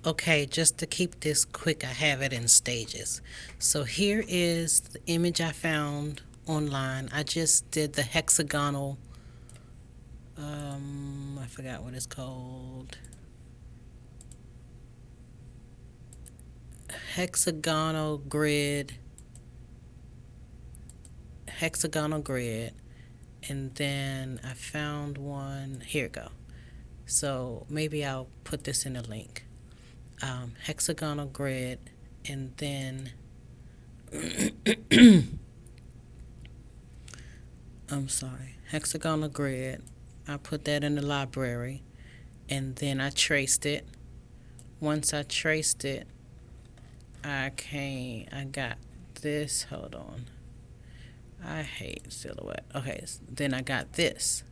Okay, just to keep this quick, I have it in stages. So here is the image I found online. I just did the hexagonal, I forgot what it's called. Hexagonal grid, hexagonal grid, and then I found one. Here we go. So maybe I'll put this in a link. Hexagonal grid, and then I'm sorry, hexagonal grid. I put that in the library, and then I traced it. Once I traced it, I got this. Hold on. I hate silhouette. Okay, then I got this.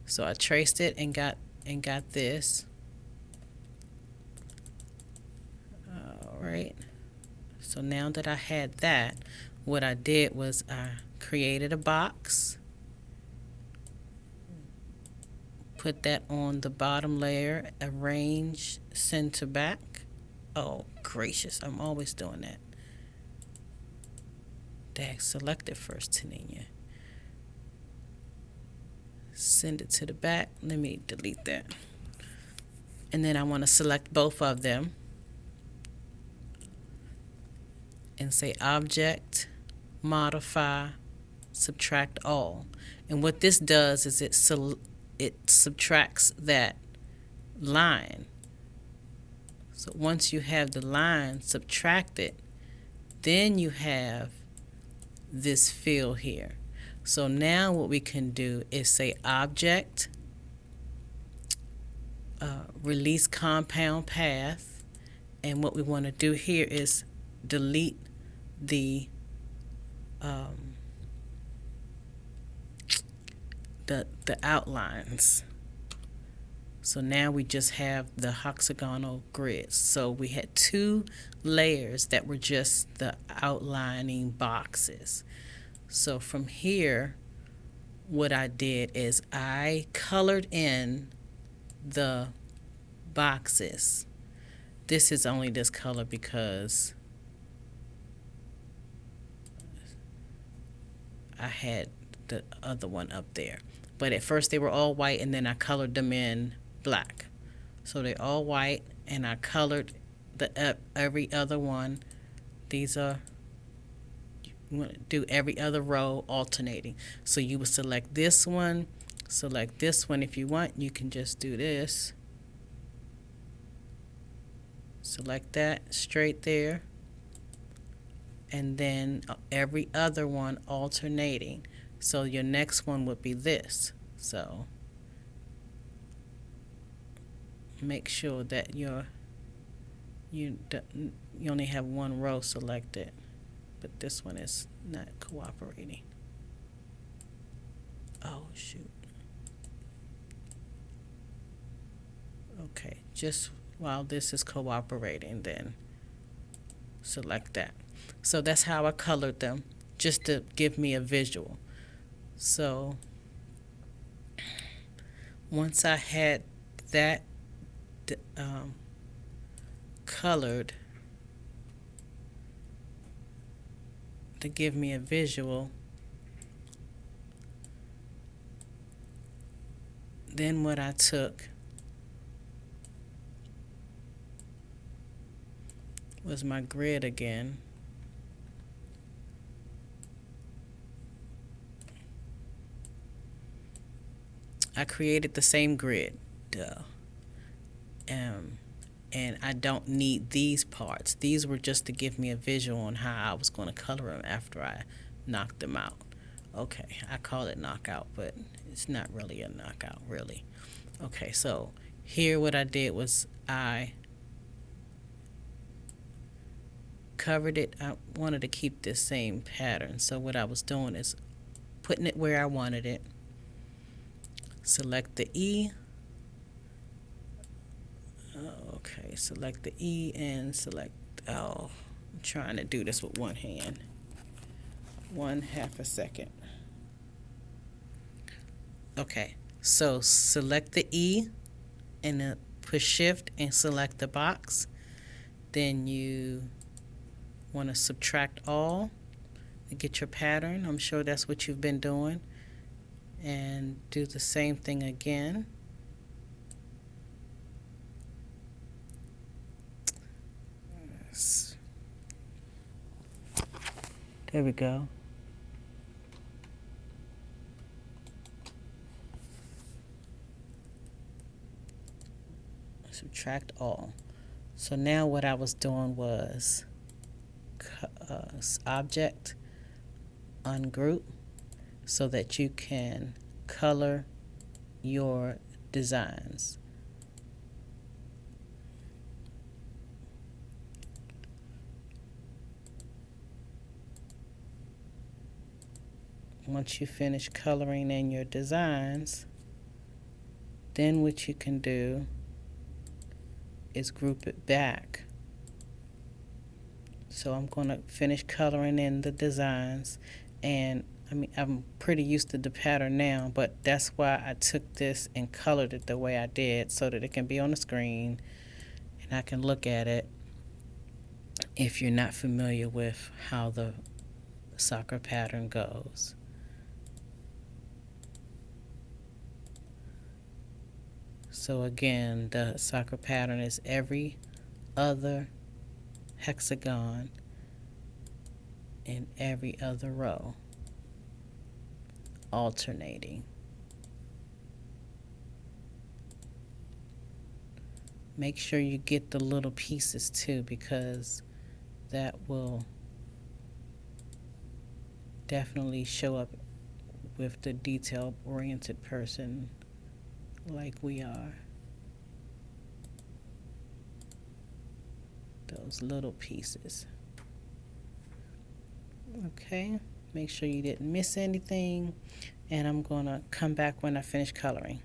So I traced it and got this. All right. So now that I had that, what I did was I created a box, put that on the bottom layer, arrange center back. Oh, gracious, I'm always doing that. Dag, select it first, Taninia. Send it to the back. Let me delete that. And then I want to select both of them and say object, modify, subtract all. And what this does is it subtracts that line. So once you have the line subtracted, then you have this fill here. So now what we can do is say object, release compound path, and what we want to do here is delete the the outlines. So now we just have the hexagonal grid. So we had two layers that were just the outlining boxes. So from here, what I did is I colored in the boxes. This is only this color because I had the other one up there. But at first they were all white, and then I colored them in black. So they're all white, and I colored the every other one. These are, you want to do every other row alternating. So you would select this one, select this one. If you want, you can just do this. Select that straight there, and then every other one alternating. So your next one would be this. So make sure that you only have one row selected, but this one is not cooperating. Oh shoot. Okay, just while this is cooperating, then select that. So that's how I colored them, just to give me a visual. So once I had that colored to give me a visual, then what I took was my grid again. I created the same grid, duh. And I don't need these parts. These were just to give me a visual on how I was going to color them after I knocked them out. Okay, I call it knockout, but it's not really a knockout, really. Okay, so here what I did was I covered it. I wanted to keep this same pattern, so what I was doing is putting it where I wanted it. Select the E. Okay, select the E and select, oh, I'm trying to do this with one hand. 1/2 a second. Okay, so select the E and push shift and select the box. Then you want to subtract all to get your pattern. I'm sure that's what you've been doing. And do the same thing again. There we go. Subtract all. So now what I was doing was object, ungroup, so that you can color your designs. Once you finish coloring in your designs, then what you can do is group it back. So I'm going to finish coloring in the designs, and I'm pretty used to the pattern now, but that's why I took this and colored it the way I did, so that it can be on the screen and I can look at it if you're not familiar with how the soccer pattern goes. So again, the soccer pattern is every other hexagon in every other row, alternating. Make sure you get the little pieces too, because that will definitely show up with the detail-oriented person like we are. Those little pieces. Okay, make sure you didn't miss anything, and I'm going to come back when I finish coloring.